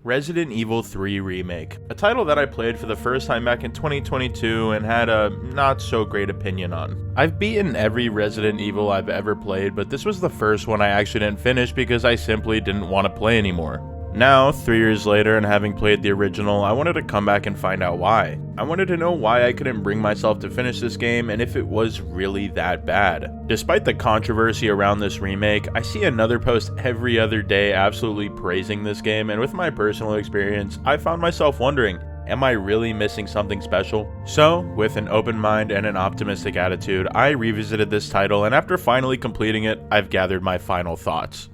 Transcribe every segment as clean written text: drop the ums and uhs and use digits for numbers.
Resident Evil 3 Remake, a title that I played for the first time back in 2022 and had a not so great opinion on. I've beaten every Resident Evil I've ever played, but this was the first one I actually didn't finish because I simply didn't want to play anymore. Now, 3 years later and having played the original, I wanted to come back and find out why. I wanted to know why I couldn't bring myself to finish this game and if it was really that bad. Despite the controversy around this remake, I see another post every other day absolutely praising this game, and with my personal experience, I found myself wondering, am I really missing something special? So, with an open mind and an optimistic attitude, I revisited this title, and after finally completing it, I've gathered my final thoughts.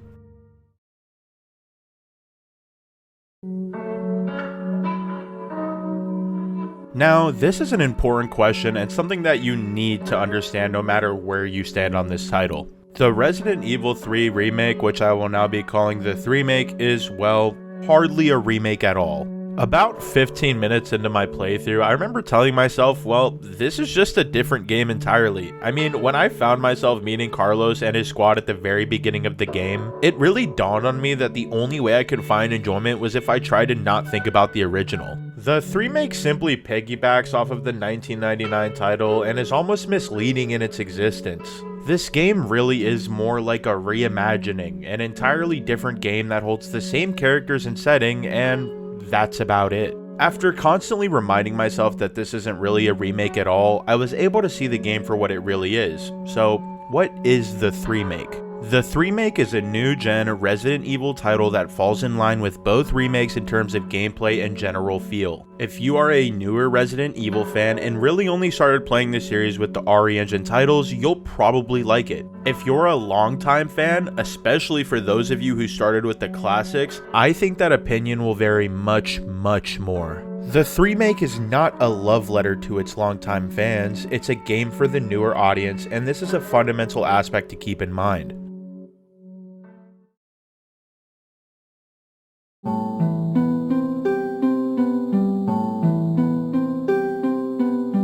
Now, this is an important question and something that you need to understand no matter where you stand on this title. The Resident Evil 3 remake, which I will now be calling the 3-make, is, well, hardly a remake at all. About 15 minutes into my playthrough, I remember telling myself, well, this is just a different game entirely. I mean, when I found myself meeting Carlos and his squad at the very beginning of the game, it really dawned on me that the only way I could find enjoyment was if I tried to not think about the original. The 3-make simply piggybacks off of the 1999 title and is almost misleading in its existence. This game really is more like a reimagining, an entirely different game that holds the same characters and setting, and that's about it. After constantly reminding myself that this isn't really a remake at all, I was able to see the game for what it really is. So, what is the 3-make? The 3-make is a new-gen Resident Evil title that falls in line with both remakes in terms of gameplay and general feel. If you are a newer Resident Evil fan and really only started playing the series with the RE Engine titles, you'll probably like it. If you're a longtime fan, especially for those of you who started with the classics, I think that opinion will vary much more. The 3-make is not a love letter to its longtime fans, it's a game for the newer audience, and this is a fundamental aspect to keep in mind.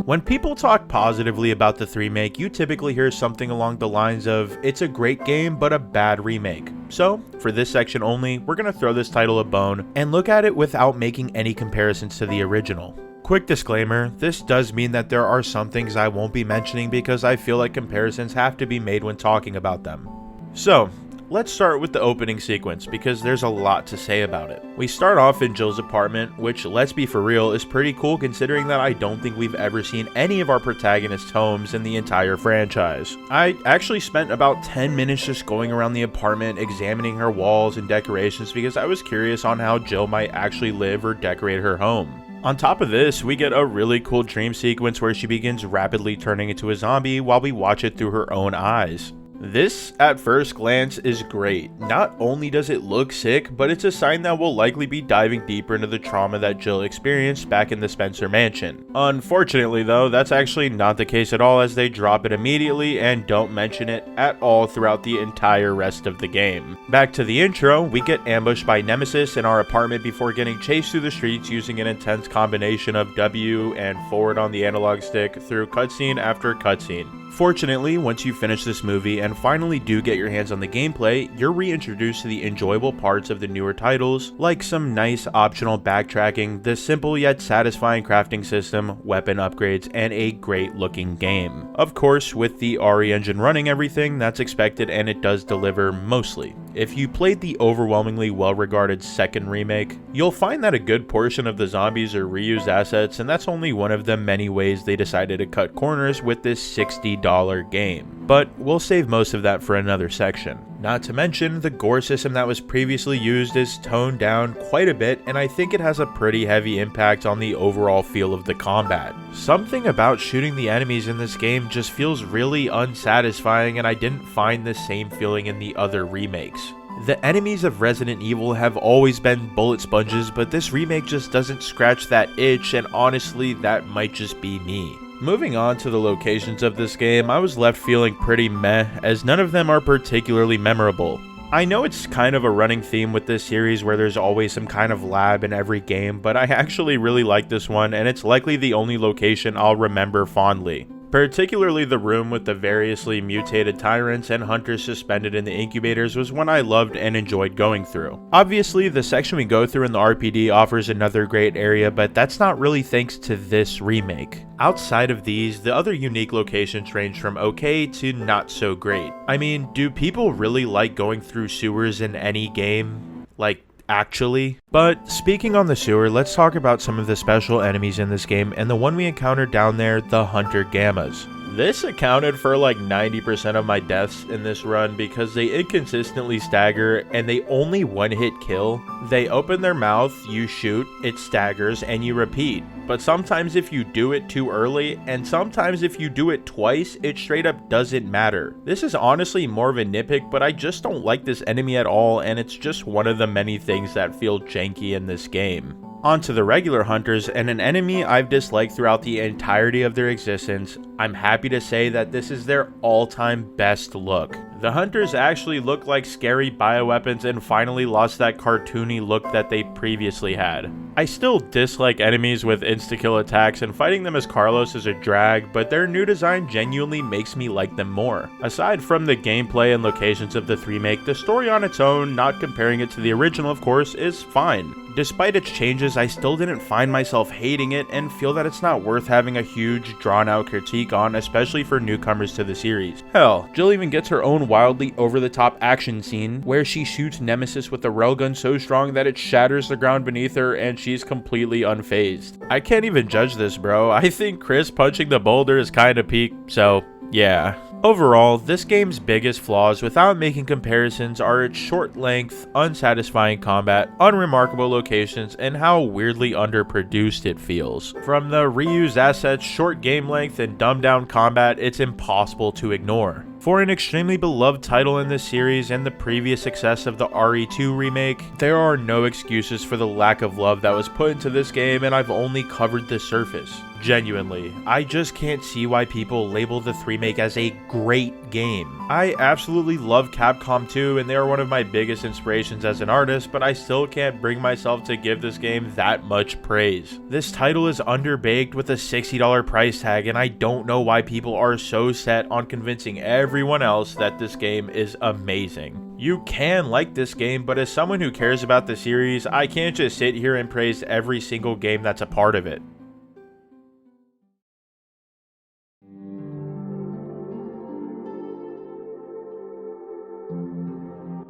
When people talk positively about the 3-make, you typically hear something along the lines of, it's a great game but a bad remake. So, for this section only, we're going to throw this title a bone and look at it without making any comparisons to the original. Quick disclaimer, this does mean that there are some things I won't be mentioning because I feel like comparisons have to be made when talking about them. So, let's start with the opening sequence because there's a lot to say about it. We start off in Jill's apartment, which, let's be for real, is pretty cool considering that I don't think we've ever seen any of our protagonists' homes in the entire franchise. I actually spent about 10 minutes just going around the apartment examining her walls and decorations because I was curious on how Jill might actually live or decorate her home. On top of this, we get a really cool dream sequence where she begins rapidly turning into a zombie while we watch it through her own eyes. This, at first glance, is great. Not only does it look sick, but it's a sign that we'll likely be diving deeper into the trauma that Jill experienced back in the Spencer mansion. Unfortunately though, that's actually not the case at all as they drop it immediately and don't mention it at all throughout the entire rest of the game. Back to the intro, we get ambushed by Nemesis in our apartment before getting chased through the streets using an intense combination of W and forward on the analog stick through cutscene after cutscene. Fortunately, once you finish this movie and finally do get your hands on the gameplay, you're reintroduced to the enjoyable parts of the newer titles, like some nice optional backtracking, the simple yet satisfying crafting system, weapon upgrades, and a great looking game. Of course, with the RE Engine running everything, that's expected and it does deliver mostly. If you played the overwhelmingly well-regarded second remake, you'll find that a good portion of the zombies are reused assets, and that's only one of the many ways they decided to cut corners with this $60 game. But we'll save most of that for another section. Not to mention, the gore system that was previously used is toned down quite a bit, and I think it has a pretty heavy impact on the overall feel of the combat. Something about shooting the enemies in this game just feels really unsatisfying, and I didn't find the same feeling in the other remakes. The enemies of Resident Evil have always been bullet sponges, but this remake just doesn't scratch that itch, and honestly, that might just be me. Moving on to the locations of this game, I was left feeling pretty meh, as none of them are particularly memorable. I know it's kind of a running theme with this series where there's always some kind of lab in every game, but I actually really like this one, and it's likely the only location I'll remember fondly. Particularly the room with the variously mutated tyrants and hunters suspended in the incubators was one I loved and enjoyed going through. Obviously, the section we go through in the RPD offers another great area, but that's not really thanks to this remake. Outside of these, the other unique locations range from okay to not so great. I mean, do people really like going through sewers in any game? Like, actually? But speaking on the sewer, let's talk about some of the special enemies in this game, and the one we encountered down there, the Hunter Gammas. This accounted for like 90% of my deaths in this run because they inconsistently stagger and they only one-hit kill. They open their mouth, you shoot, it staggers, and you repeat. But sometimes if you do it too early, and sometimes if you do it twice, it straight up doesn't matter. This is honestly more of a nitpick, but I just don't like this enemy at all, and it's just one of the many things that feel janky in this game. On to the regular hunters, and an enemy I've disliked throughout the entirety of their existence. I'm happy to say that this is their all-time best look. The hunters actually look like scary bioweapons and finally lost that cartoony look that they previously had. I still dislike enemies with insta-kill attacks, and fighting them as Carlos is a drag, but their new design genuinely makes me like them more. Aside from the gameplay and locations of the remake, the story on its own, not comparing it to the original of course, is fine. Despite its changes, I still didn't find myself hating it and feel that it's not worth having a huge, drawn-out critique on, especially for newcomers to the series. Hell, Jill even gets her own wildly over-the-top action scene where she shoots Nemesis with a railgun so strong that it shatters the ground beneath her and she's completely unfazed. I can't even judge this, bro. I think Chris punching the boulder is kinda peak, so yeah. Overall, this game's biggest flaws, without making comparisons, are its short length, unsatisfying combat, unremarkable locations, and how weirdly underproduced it feels. From the reused assets, short game length, and dumbed down combat, it's impossible to ignore. For an extremely beloved title in this series and the previous success of the RE2 remake, there are no excuses for the lack of love that was put into this game, and I've only covered the surface. Genuinely, I just can't see why people label the remake as a great game. I absolutely love Capcom 2, and they are one of my biggest inspirations as an artist, but I still can't bring myself to give this game that much praise. This title is underbaked with a $60 price tag, and I don't know why people are so set on convincing everyone else that this game is amazing. You can like this game, but as someone who cares about the series, I can't just sit here and praise every single game that's a part of it.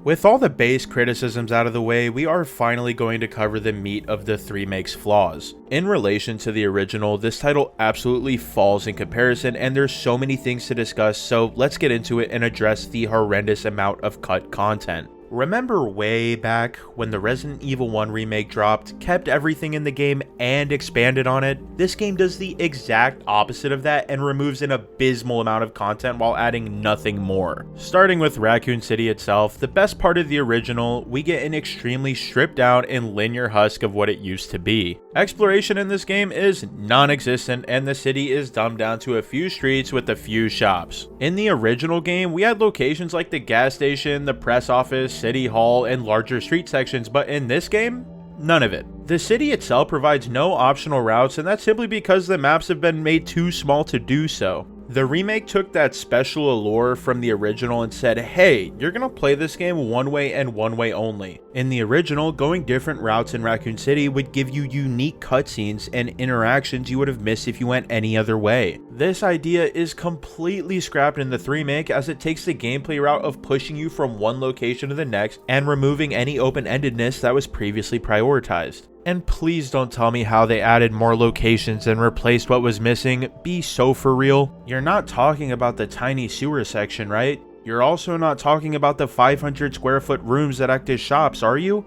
With all the base criticisms out of the way, we are finally going to cover the meat of the remake's flaws. In relation to the original, this title absolutely falls in comparison, and there's so many things to discuss, so let's get into it and address the horrendous amount of cut content. Remember way back when the Resident Evil 1 remake dropped, kept everything in the game, and expanded on it? This game does the exact opposite of that and removes an abysmal amount of content while adding nothing more. Starting with Raccoon City itself, the best part of the original, we get an extremely stripped down and linear husk of what it used to be. Exploration in this game is non-existent, and the city is dumbed down to a few streets with a few shops. In the original game, we had locations like the gas station, the press office, city hall, and larger street sections, but in this game, none of it. The city itself provides no optional routes, and that's simply because the maps have been made too small to do so. The remake took that special allure from the original and said, hey, you're gonna play this game one way and one way only. In the original, going different routes in Raccoon City would give you unique cutscenes and interactions you would have missed if you went any other way. This idea is completely scrapped in the remake, as it takes the gameplay route of pushing you from one location to the next and removing any open-endedness that was previously prioritized. And please don't tell me how they added more locations and replaced what was missing. Be so for real. You're not talking about the tiny sewer section, right? You're also not talking about the 500 square foot rooms that act as shops, are you?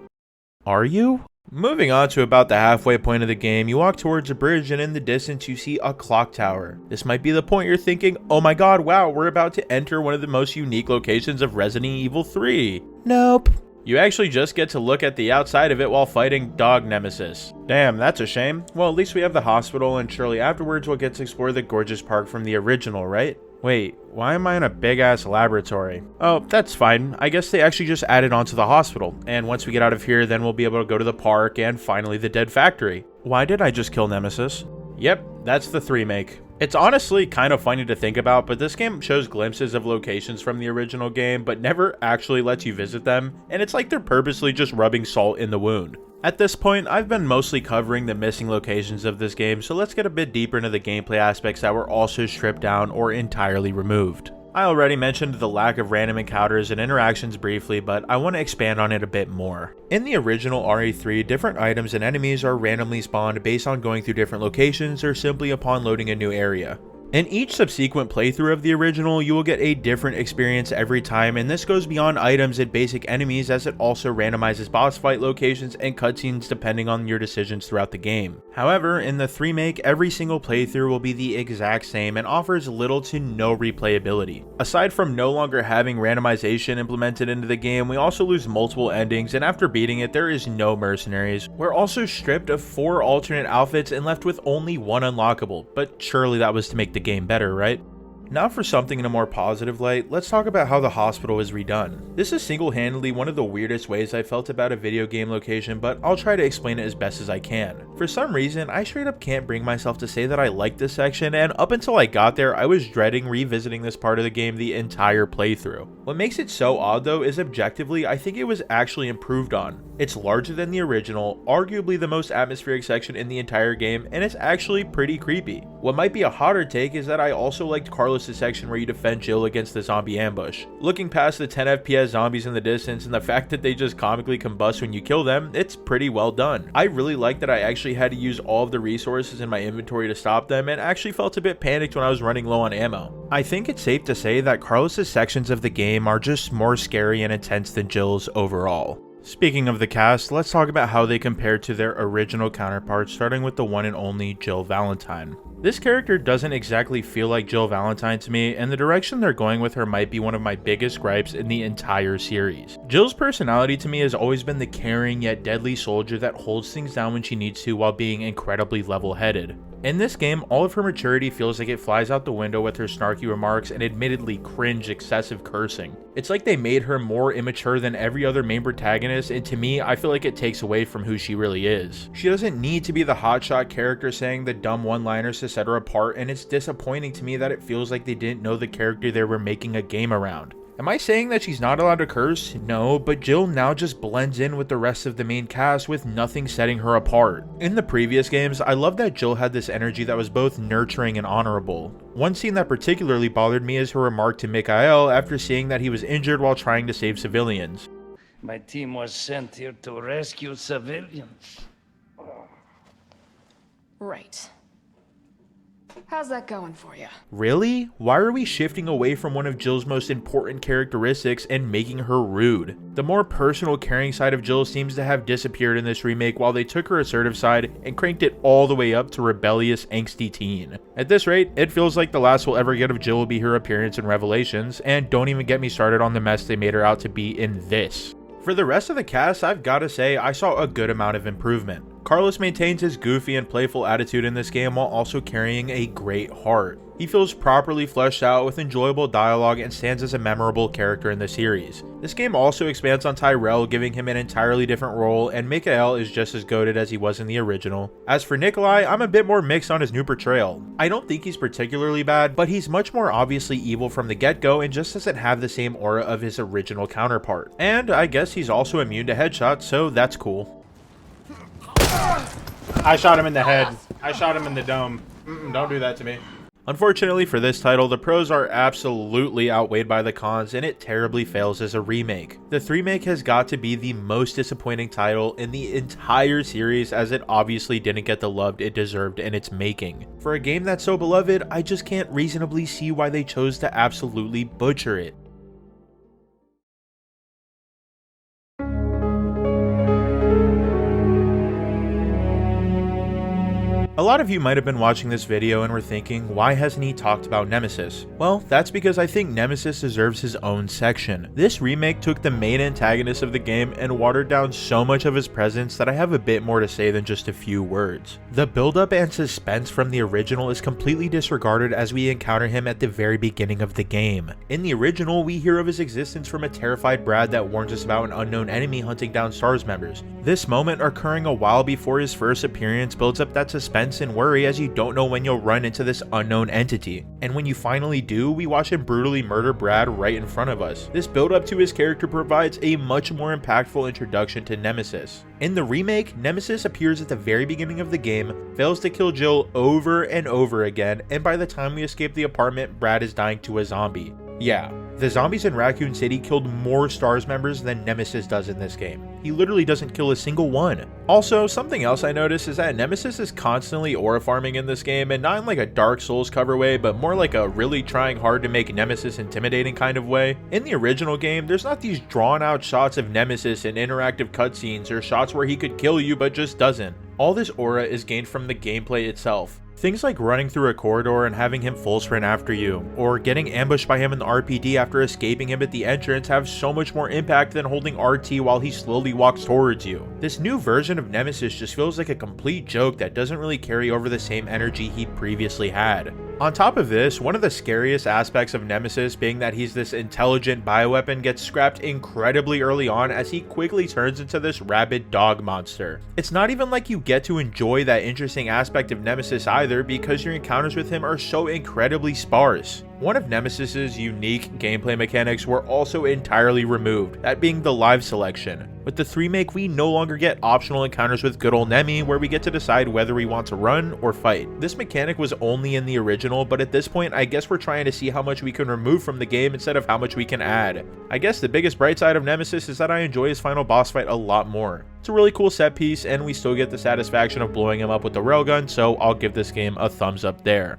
Are you? Moving on to about the halfway point of the game, you walk towards a bridge and in the distance you see a clock tower. This might be the point you're thinking, oh my god, wow, we're about to enter one of the most unique locations of Resident Evil 3. Nope. You actually just get to look at the outside of it while fighting Dog Nemesis. Damn, that's a shame. Well, at least we have the hospital, and surely afterwards we'll get to explore the gorgeous park from the original, right? Wait, why am I in a big-ass laboratory? Oh, that's fine. I guess they actually just added on to the hospital, and once we get out of here, then we'll be able to go to the park and finally the dead factory. Why did I just kill Nemesis? Yep, that's the remake. It's honestly kind of funny to think about, but this game shows glimpses of locations from the original game, but never actually lets you visit them, and it's like they're purposely just rubbing salt in the wound. At this point, I've been mostly covering the missing locations of this game, so let's get a bit deeper into the gameplay aspects that were also stripped down or entirely removed. I already mentioned the lack of random encounters and interactions briefly, but I want to expand on it a bit more. In the original RE3, different items and enemies are randomly spawned based on going through different locations or simply upon loading a new area. In each subsequent playthrough of the original, you will get a different experience every time, and this goes beyond items and basic enemies as it also randomizes boss fight locations and cutscenes depending on your decisions throughout the game. However, in the remake, every single playthrough will be the exact same and offers little to no replayability. Aside from no longer having randomization implemented into the game, we also lose multiple endings, and after beating it, there is no mercenaries. We're also stripped of 4 alternate outfits and left with only 1 unlockable, but surely that was to make the game better, right? Now for something in a more positive light, let's talk about how the hospital is redone. This is single-handedly one of the weirdest ways I felt about a video game location, but I'll try to explain it as best as I can. For some reason, I straight up can't bring myself to say that I like this section, and up until I got there, I was dreading revisiting this part of the game the entire playthrough. What makes it so odd though is objectively, I think it was actually improved on. It's larger than the original, arguably the most atmospheric section in the entire game, and it's actually pretty creepy. What might be a hotter take is that I also liked Carlos' section where you defend Jill against the zombie ambush. Looking past the 10 FPS zombies in the distance and the fact that they just comically combust when you kill them, it's pretty well done. I really like that I actually had to use all of the resources in my inventory to stop them, and actually felt a bit panicked when I was running low on ammo. I think it's safe to say that Carlos' sections of the game are just more scary and intense than Jill's overall. Speaking of the cast, let's talk about how they compare to their original counterparts, starting with the one and only Jill Valentine. This character doesn't exactly feel like Jill Valentine to me, and the direction they're going with her might be one of my biggest gripes in the entire series. Jill's personality to me has always been the caring yet deadly soldier that holds things down when she needs to while being incredibly level-headed. In this game, all of her maturity feels like it flies out the window with her snarky remarks and admittedly cringe excessive cursing. It's like they made her more immature than every other main protagonist, and to me, I feel like it takes away from who she really is. She doesn't need to be the hotshot character saying the dumb one-liners to set her apart, and it's disappointing to me that it feels like they didn't know the character they were making a game around. Am I saying that she's not allowed to curse? No, but Jill now just blends in with the rest of the main cast with nothing setting her apart. In the previous games, I love that Jill had this energy that was both nurturing and honorable. One scene that particularly bothered me is her remark to Mikhail after seeing that he was injured while trying to save civilians. My team was sent here to rescue civilians. Right. How's that going for you? Really? Why are we shifting away from one of Jill's most important characteristics and making her rude? The more personal, caring side of Jill seems to have disappeared in this remake, while they took her assertive side and cranked it all the way up to rebellious, angsty teen. At this rate, it feels like the last we'll ever get of Jill will be her appearance in Revelations, and don't even get me started on the mess they made her out to be in this. For the rest of the cast, I've gotta say I saw a good amount of improvement. Carlos maintains his goofy and playful attitude in this game while also carrying a great heart. He feels properly fleshed out with enjoyable dialogue and stands as a memorable character in the series. This game also expands on Tyrell, giving him an entirely different role, and Mikhail is just as goated as he was in the original. As for Nikolai, I'm a bit more mixed on his new portrayal. I don't think he's particularly bad, but he's much more obviously evil from the get-go and just doesn't have the same aura of his original counterpart. And I guess he's also immune to headshots, so that's cool. I shot him in the head. I shot him in the dome. Don't do that to me. Unfortunately for this title, the pros are absolutely outweighed by the cons, and it terribly fails as a remake. The remake has got to be the most disappointing title in the entire series, as it obviously didn't get the love it deserved in its making. For a game that's so beloved, I just can't reasonably see why they chose to absolutely butcher it. A lot of you might have been watching this video and were thinking, why hasn't he talked about Nemesis? Well, that's because I think Nemesis deserves his own section. This remake took the main antagonist of the game and watered down so much of his presence that I have a bit more to say than just a few words. The buildup and suspense from the original is completely disregarded as we encounter him at the very beginning of the game. In the original, we hear of his existence from a terrified Brad that warns us about an unknown enemy hunting down STARS members. This moment, occurring a while before his first appearance, builds up that suspense suspense and worry as you don't know when you'll run into this unknown entity. And when you finally do, we watch him brutally murder Brad right in front of us. This build up to his character provides a much more impactful introduction to Nemesis. In the remake, Nemesis appears at the very beginning of the game, fails to kill Jill over and over again, and by the time we escape the apartment, Brad is dying to a zombie. Yeah, the zombies in Raccoon City killed more STARS members than Nemesis does in this game. He literally doesn't kill a single one. Also, something else I noticed is that Nemesis is constantly aura farming in this game, and not in like a Dark Souls cover way, but more like a really trying hard to make Nemesis intimidating kind of way. In the original game, there's not these drawn out shots of Nemesis in interactive cutscenes or shots where he could kill you but just doesn't. All this aura is gained from the gameplay itself. Things like running through a corridor and having him full sprint after you, or getting ambushed by him in the RPD after escaping him at the entrance have so much more impact than holding RT while he slowly walks towards you. This new version of Nemesis just feels like a complete joke that doesn't really carry over the same energy he previously had. On top of this, one of the scariest aspects of Nemesis being that he's this intelligent bioweapon gets scrapped incredibly early on as he quickly turns into this rabid dog monster. It's not even like you get to enjoy that interesting aspect of Nemesis either because your encounters with him are so incredibly sparse. One of Nemesis's unique gameplay mechanics were also entirely removed, that being the live selection. With the 3-make, we no longer get optional encounters with good old Nemi where we get to decide whether we want to run or fight. This mechanic was only in the original, but at this point I guess we're trying to see how much we can remove from the game instead of how much we can add. I guess the biggest bright side of Nemesis is that I enjoy his final boss fight a lot more. It's a really cool set piece and we still get the satisfaction of blowing him up with the railgun, so I'll give this game a thumbs up there.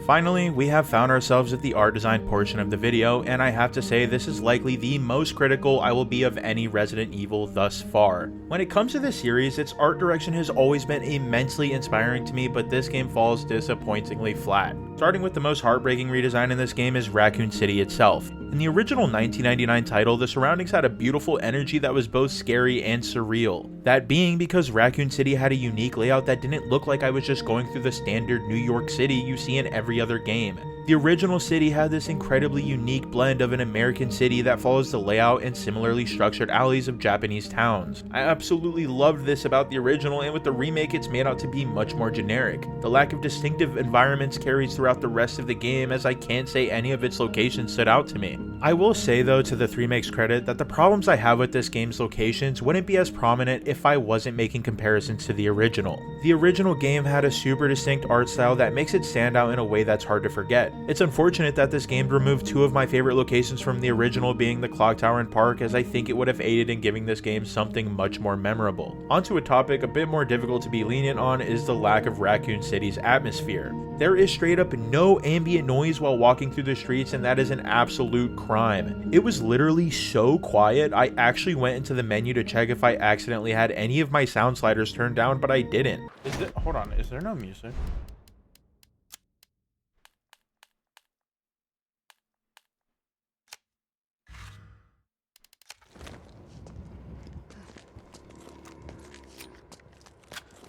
Finally, we have found ourselves at the art design portion of the video, and I have to say this is likely the most critical I will be of any Resident Evil thus far. When it comes to this series, its art direction has always been immensely inspiring to me, but this game falls disappointingly flat. Starting with the most heartbreaking redesign in this game is Raccoon City itself. In the original 1999 title, the surroundings had a beautiful energy that was both scary and surreal. That being because Raccoon City had a unique layout that didn't look like I was just going through the standard New York City you see in every other game. The original city had this incredibly unique blend of an American city that follows the layout and similarly structured alleys of Japanese towns. I absolutely loved this about the original, and with the remake it's made out to be much more generic. The lack of distinctive environments carries throughout the rest of the game, as I can't say any of its locations stood out to me. I will say though, to the 3make's credit, that the problems I have with this game's locations wouldn't be as prominent if I wasn't making comparisons to the original. The original game had a super distinct art style that makes it stand out in a way that's hard to forget. It's unfortunate that this game removed two of my favorite locations from the original, being the clock tower and park, as I think it would have aided in giving this game something much more memorable. Onto a topic a bit more difficult to be lenient on is the lack of Raccoon City's atmosphere. There is straight up no ambient noise while walking through the streets, and that is an absolute crime. It was literally so quiet, I actually went into the menu to check if I accidentally had any of my sound sliders turned down, but I didn't. Hold on, is there no music?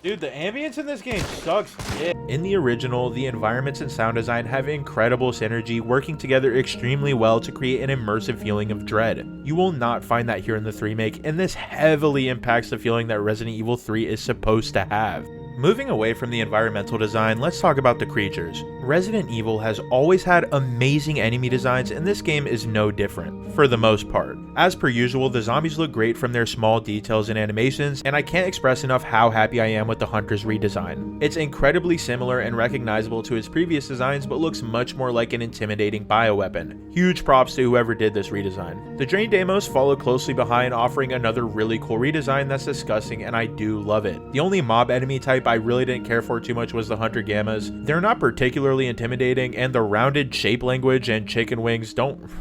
Dude, the ambience in this game sucks. In the original, the environments and sound design have incredible synergy, working together extremely well to create an immersive feeling of dread. You will not find that here in the 3-make, and this heavily impacts the feeling that Resident Evil 3 is supposed to have. Moving away from the environmental design, let's talk about the creatures. Resident Evil has always had amazing enemy designs, and this game is no different, for the most part. As per usual, the zombies look great from their small details and animations, and I can't express enough how happy I am with the Hunter's redesign. It's incredibly similar and recognizable to his previous designs, but looks much more like an intimidating bioweapon. Huge props to whoever did this redesign. The Drain Deimos follow closely behind, offering another really cool redesign that's disgusting, and I do love it. The only mob enemy type I really didn't care for too much was the Hunter Gammas. They're not particularly intimidating, and the rounded shape language and chicken wings don't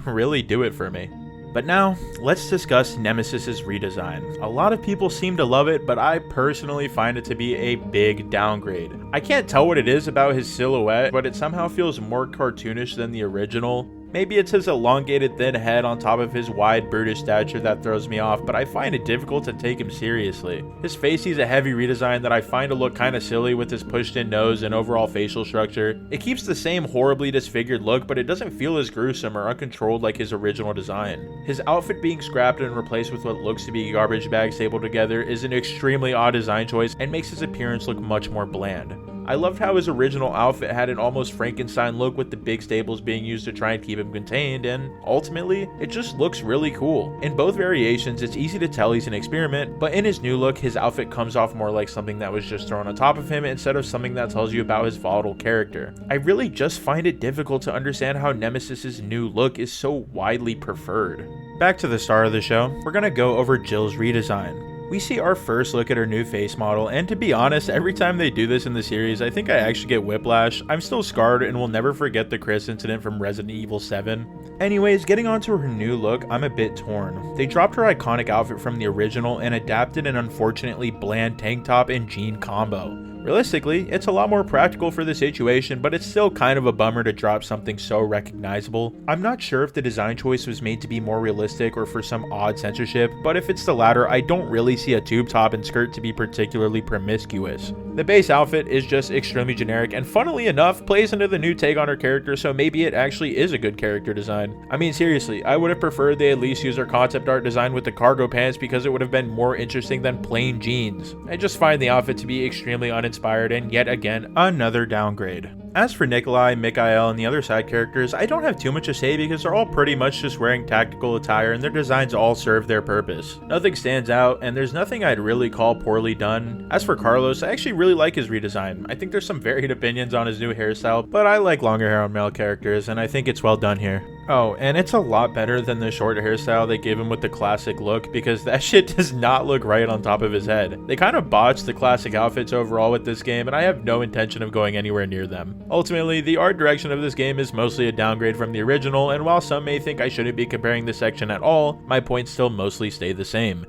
really do it for me. But now, let's discuss Nemesis's redesign. A lot of people seem to love it, but I personally find it to be a big downgrade. I can't tell what it is about his silhouette, but it somehow feels more cartoonish than the original. Maybe it's his elongated thin head on top of his wide brutish stature that throws me off, but I find it difficult to take him seriously. His face sees a heavy redesign that I find to look kinda silly with his pushed in nose and overall facial structure. It keeps the same horribly disfigured look, but it doesn't feel as gruesome or uncontrolled like his original design. His outfit being scrapped and replaced with what looks to be garbage bags stapled together is an extremely odd design choice and makes his appearance look much more bland. I loved how his original outfit had an almost Frankenstein look with the big staples being used to try and keep him contained, and ultimately, it just looks really cool. In both variations, it's easy to tell he's an experiment, but in his new look, his outfit comes off more like something that was just thrown on top of him instead of something that tells you about his volatile character. I really just find it difficult to understand how Nemesis's new look is so widely preferred. Back to the star of the show, we're gonna go over Jill's redesign. We see our first look at her new face model, and to be honest, every time they do this in the series, I think I actually get whiplash. I'm still scarred and will never forget the Chris incident from Resident Evil 7. Anyways, getting onto her new look, I'm a bit torn. They dropped her iconic outfit from the original and adapted an unfortunately bland tank top and jean combo. Realistically, it's a lot more practical for the situation, but it's still kind of a bummer to drop something so recognizable. I'm not sure if the design choice was made to be more realistic or for some odd censorship, but if it's the latter, I don't really see a tube top and skirt to be particularly promiscuous. The base outfit is just extremely generic and funnily enough plays into the new take on her character, so maybe it actually is a good character design. I mean seriously, I would have preferred they at least use her concept art design with the cargo pants because it would have been more interesting than plain jeans. I just find the outfit to be extremely uninspired and yet again, another downgrade. As for Nikolai, Mikhail, and the other side characters, I don't have too much to say because they're all pretty much just wearing tactical attire and their designs all serve their purpose. Nothing stands out and there's nothing I'd really call poorly done. As for Carlos, I actually really like his redesign. I think there's some varied opinions on his new hairstyle, but I like longer hair on male characters and I think it's well done here. Oh, and it's a lot better than the short hairstyle they gave him with the classic look because that shit does not look right on top of his head. They kind of botched the classic outfits overall with this game and I have no intention of going anywhere near them. Ultimately, the art direction of this game is mostly a downgrade from the original, and while some may think I shouldn't be comparing this section at all, my points still mostly stay the same.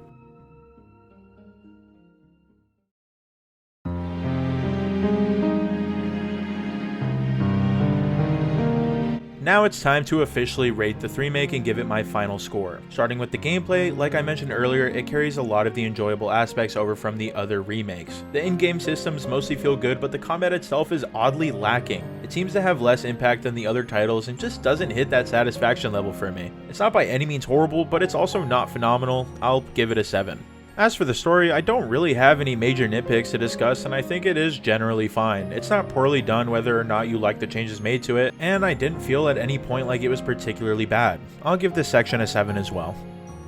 Now it's time to officially rate the Remake and give it my final score. Starting with the gameplay, like I mentioned earlier, it carries a lot of the enjoyable aspects over from the other remakes. The in-game systems mostly feel good, but the combat itself is oddly lacking. It seems to have less impact than the other titles and just doesn't hit that satisfaction level for me. It's not by any means horrible, but it's also not phenomenal. I'll give it a 7. As for the story, I don't really have any major nitpicks to discuss and I think it is generally fine. It's not poorly done whether or not you like the changes made to it, and I didn't feel at any point like it was particularly bad. I'll give this section a 7 as well.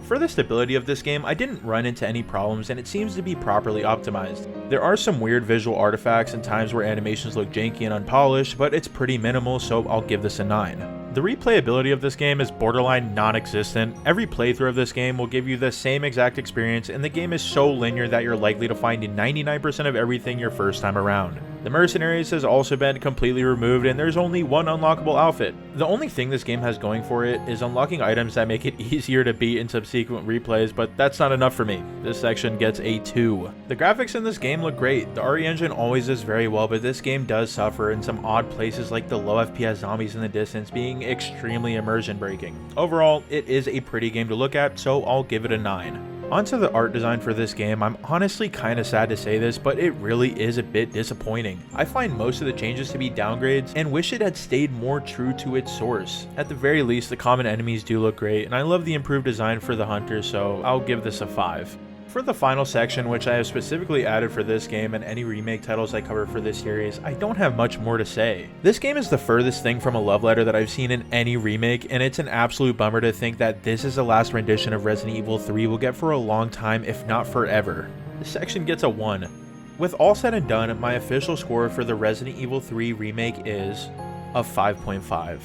For the stability of this game, I didn't run into any problems and it seems to be properly optimized. There are some weird visual artifacts and times where animations look janky and unpolished, but it's pretty minimal, so I'll give this a 9. The replayability of this game is borderline non-existent. Every playthrough of this game will give you the same exact experience, and the game is so linear that you're likely to find 99% of everything your first time around. The Mercenaries has also been completely removed and there's only one unlockable outfit. The only thing this game has going for it is unlocking items that make it easier to beat in subsequent replays, but that's not enough for me. This section gets a 2. The graphics in this game look great. The RE engine always does very well, but this game does suffer in some odd places like the low FPS zombies in the distance being extremely immersion breaking. Overall, it is a pretty game to look at, so I'll give it a 9. Onto the art design for this game, I'm honestly kinda sad to say this, but it really is a bit disappointing. I find most of the changes to be downgrades and wish it had stayed more true to its source. At the very least, the common enemies do look great, and I love the improved design for the hunters, so I'll give this a 5. For the final section, which I have specifically added for this game and any remake titles I cover for this series, I don't have much more to say. This game is the furthest thing from a love letter that I've seen in any remake, and it's an absolute bummer to think that this is the last rendition of Resident Evil 3 we'll get for a long time, if not forever. This section gets a 1. With all said and done, my official score for the Resident Evil 3 remake is a 5.5.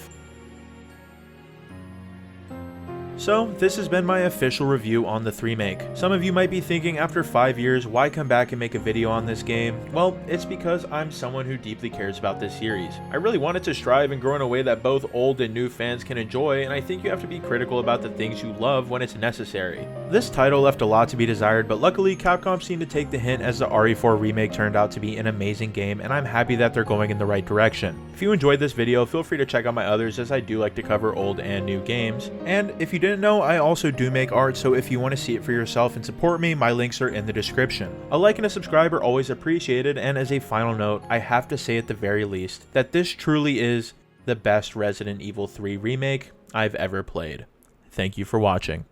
So, this has been my official review on the Remake. Some of you might be thinking, after 5 years, why come back and make a video on this game? Well, it's because I'm someone who deeply cares about this series. I really want it to strive and grow in a way that both old and new fans can enjoy, and I think you have to be critical about the things you love when it's necessary. This title left a lot to be desired, but luckily Capcom seemed to take the hint, as the RE4 Remake turned out to be an amazing game, and I'm happy that they're going in the right direction. If you enjoyed this video, feel free to check out my others, as I do like to cover old and new games. And if you didn't know, I also do make art, so if you want to see it for yourself and support me, my links are in the description. A like and a subscribe are always appreciated, and as a final note, I have to say at the very least that this truly is the best Resident Evil 3 remake I've ever played. Thank you for watching.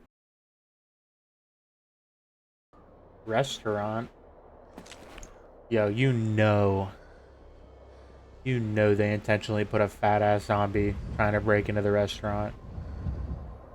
Restaurant. Yo, you know they intentionally put a fat ass zombie trying to break into the restaurant.